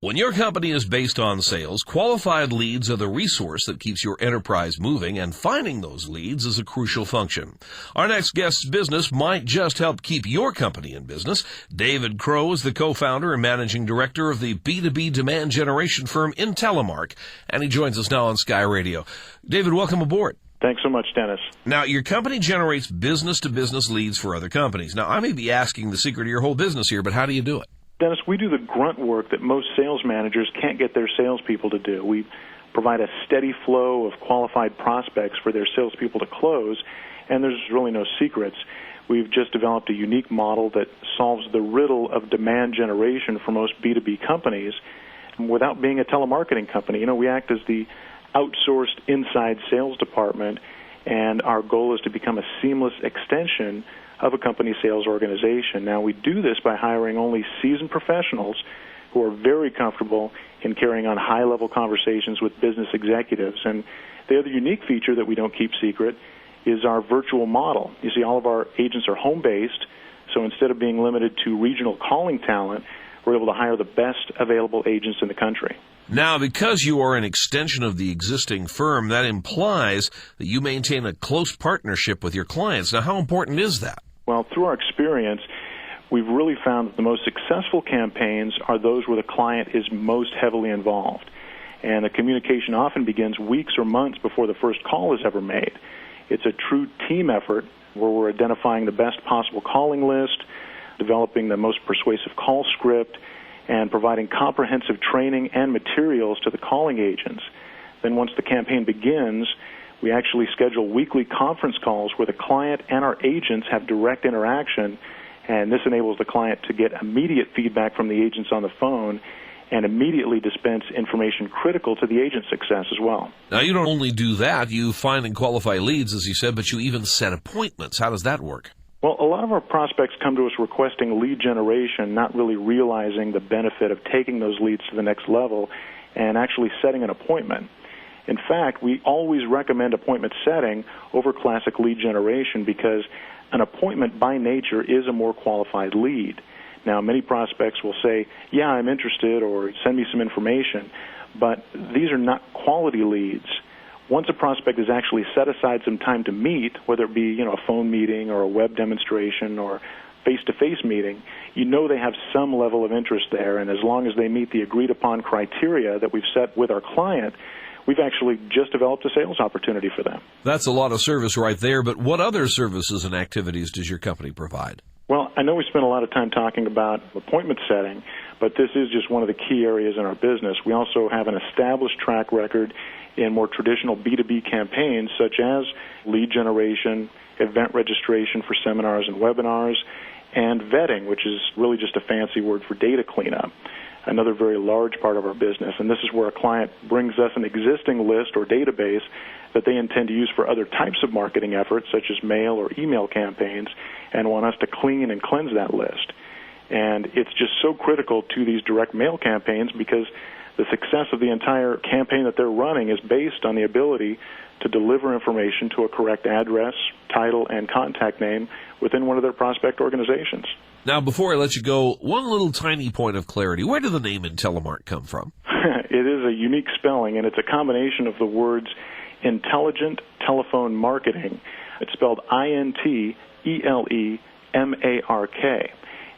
When your company is based on sales, qualified leads are the resource that keeps your enterprise moving, and finding those leads is a crucial function. Our next guest's business might just help keep your company in business. David Crow is the co-founder and managing director of the B2B demand generation firm Intelemark, and he joins us now on Sky Radio. David, welcome aboard. Thanks so much, Dennis. Now, your company generates business-to-business leads for other companies. Now, I may be asking the secret of your whole business here, but how do you do it? Dennis, we do the grunt work that most sales managers can't get their salespeople to do. We provide a steady flow of qualified prospects for their salespeople to close, and there's really no secrets. We've just developed a unique model that solves the riddle of demand generation for most B2B companies without being a telemarketing company. You know, we act as the outsourced inside sales department, and our goal is to become a seamless extension of a company sales organization. Now, we do this by hiring only seasoned professionals who are very comfortable in carrying on high-level conversations with business executives. And the other unique feature that we don't keep secret is our virtual model. You see, all of our agents are home-based, so instead of being limited to regional calling talent, we're able to hire the best available agents in the country. Now, because you are an extension of the existing firm, that implies that you maintain a close partnership with your clients. Now, how important is that? Well, through our experience, we've really found that the most successful campaigns are those where the client is most heavily involved. And the communication often begins weeks or months before the first call is ever made. It's a true team effort where we're identifying the best possible calling list, developing the most persuasive call script, and providing comprehensive training and materials to the calling agents. Then once the campaign begins, we actually schedule weekly conference calls where the client and our agents have direct interaction, and this enables the client to get immediate feedback from the agents on the phone and immediately dispense information critical to the agent's success as well. Now, you don't only do that, you find and qualify leads, as you said, but you even set appointments. How does that work? Well, a lot of our prospects come to us requesting lead generation, not really realizing the benefit of taking those leads to the next level and actually setting an appointment. In fact, we always recommend appointment setting over classic lead generation because an appointment by nature is a more qualified lead. Now, many prospects will say, yeah, I'm interested, or send me some information, but these are not quality leads. Once a prospect has actually set aside some time to meet, whether it be, a phone meeting or a web demonstration or face-to-face meeting, you know they have some level of interest there, and as long as they meet the agreed-upon criteria that we've set with our client, we've actually just developed a sales opportunity for them. That's a lot of service right there, but what other services and activities does your company provide? Well, I know we spent a lot of time talking about appointment setting, but this is just one of the key areas in our business. We also have an established track record in more traditional B2B campaigns, such as lead generation, event registration for seminars and webinars, and vetting, which is really just a fancy word for data cleanup, another very large part of our business. And this is where a client brings us an existing list or database that they intend to use for other types of marketing efforts, such as mail or email campaigns, and want us to clean and cleanse that list. And it's just so critical to these direct mail campaigns because the success of the entire campaign that they're running is based on the ability to deliver information to a correct address, title, and contact name within one of their prospect organizations. Now, before I let you go, one little tiny point of clarity. Where did the name Intelemark come from? It is a unique spelling, and it's a combination of the words intelligent telephone marketing. It's spelled INTELEMARK.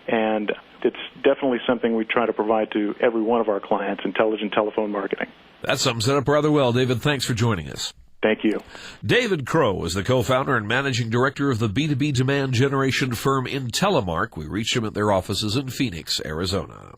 And it's definitely something we try to provide to every one of our clients, intelligent telephone marketing. That sums it up rather well. David, thanks for joining us. Thank you. David Crow is the co-founder and managing director of the B2B demand generation firm Intelemark. We reached him at their offices in Phoenix, Arizona.